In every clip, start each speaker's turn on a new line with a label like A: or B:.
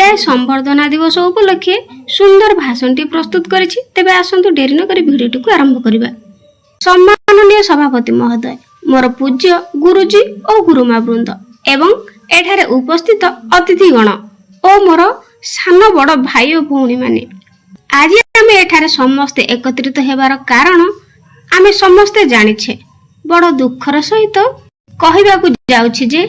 A: विदाय संबर्धना दिवस उपलक्षे सुंदर भाषणटी प्रस्तुत करिछि। तेबे आसंतु डेरी न करी भिडियोटी को आरंभ करिबा। सम्माननीय सभापति महोदय, मोर पूज्य गुरुजी और गुरुमा वृंद एवं एठारे उपस्थित अतिथिगण और मोर सान बड़ भाई और भौणी माने, आज आम एठारे समस्ते एकत्रित हेबार कारण आमे समस्ते जानिछे। बड़ दुखर सहित कहिबाकू जाउछि जे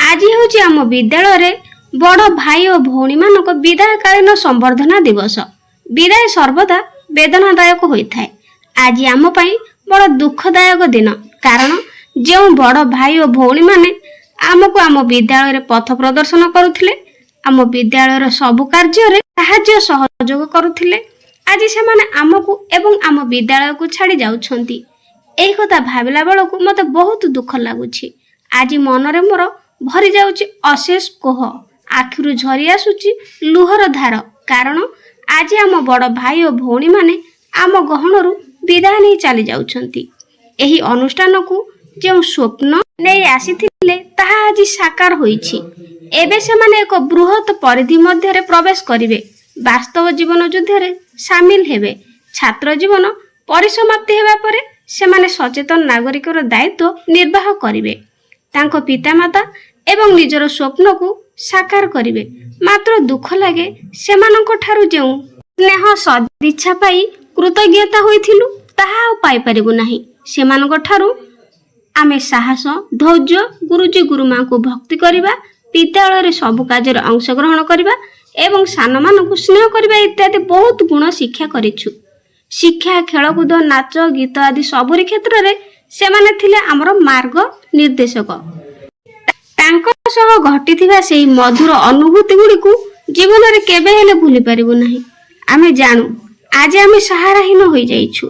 A: आज हेउछि आम विद्यालय रे बड़ भाई और भौणी मानक विदायकालीन संबर्धना दिवस। विदाय सर्वदा वेदनादायक होइथाय। आज आम पई बड़ दुखदायक दिन, कारण जो बड़ भाई और भौणी माने आमको आम विद्यालय रे पथ प्रदर्शन करुथिले, आम विद्यालय सबु कार्य रे साहाय्य सहयोग करुथिले, आज से माने आमको एवं आम विद्यालय को छाड़ी जाउछंती। एही कथा भाबिला बेलकू मते बहुत दुख लागुछि। आज मनरे मोर भरी जाउछि अशेष कोह, आखिरु झरी आसुछि लुहर धार, कारण आज आम बड़ भाई और भौणी माने आम गहणरू विदाय नहीं चली जाउछंती। एही अनुष्ठान को जो स्वप्न नहीं आसीथिले ताहा आज साकार होईछि। एबे से माने एक बृहत परिधि मध्य रे प्रवेश करिवे, वास्तव जीवन युद्ध रे शामिल हेबे। छात्र जीवन परिसमाप्ति हेबा परे से माने सचेतन नागरिकर दायित्व निर्वाह करिवे, तांको पितामाता एवं निजर स्वप्न को साकार करिवे। मात्र दुख लागे सेमानंक ठारू जेउ स्नेह सदिच्छा पाई कृतज्ञता होइथिलु ताहा पाई परिबु नाही। सेमानंक ठारू आमे साहस धैर्य गुरुजी गुरुमा को भक्ति करिबा, विद्यालय रे सब कार्य रे अंशग्रहण करिबा एवं सान मानकु स्नेह करिबा इत्यादि बहुत गुण शिक्षा करिछु। शिक्षा खेलकूद नाच गीत आदि सबुरी क्षेत्र रे सेमाने थिले हमर मार्ग निर्देशक। तांको सह घटिथिबा सेही मधुर अनुभूति गुडी को जीवन रे केबे हेले भूली परिबु नाही। आमे जानू आज आमे सहाराहीन होई जाइछु,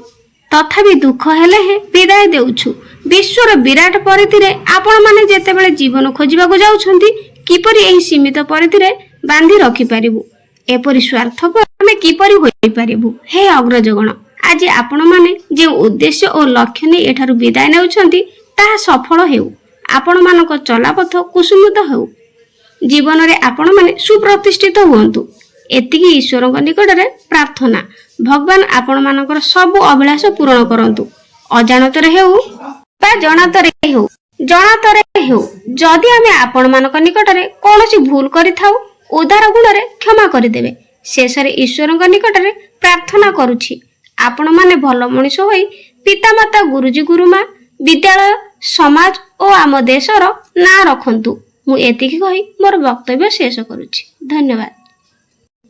A: तथापि दुख हेले हे विदाय देउछु। विश्वर विराट परिधि रे आपण माने जेतेबेले जीवन खोजिबा को जाउछंती, किपरि एही सीमित परिधि रे बांधी रखि परिबु, एपरि स्वार्थपर आमे किपरि होई परिबु। हे अग्रजगण, आज आपण माने जे उद्देश्य और लक्ष्य नै एठारु विदाय नेउछंती ताहा सफल हेउ, आपण मानक चलापथ कुसुमित हेउ, जीवन रे आपण माने सुप्रतिष्ठित हुअन्तु। एतिकी ईश्वरଙ୍କ निकटरे प्रार्थना। भगवान आपण मानकर सब अभिलाष पूर्ण करंतु। अजाणतरे हेउ बा जणातरे हेउ, जणातरे हेउ, जदि आमे आपण मानक निकटरे कोनोसी भूल करिथाउ उदार गुणरे क्षमा करिदेबे। शेषरे ईश्वरଙ୍କ निकटरे प्रार्थना करूछि, आपण माने भल मनुष्य होई पितामाता गुरुजी गुरुमा विद्यालय समाज और आम देशर ना रखंतु। मु एतिकी कहि मोर वक्तव्य शेष करूछि। धन्यवाद।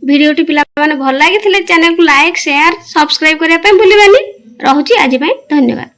A: वीडियोटी पिला माने भल लागिथिले चैनल को लाइक शेयर सब्सक्राइब करिया पे भूलिबानी। रहुछि आज पय धन्यवाद।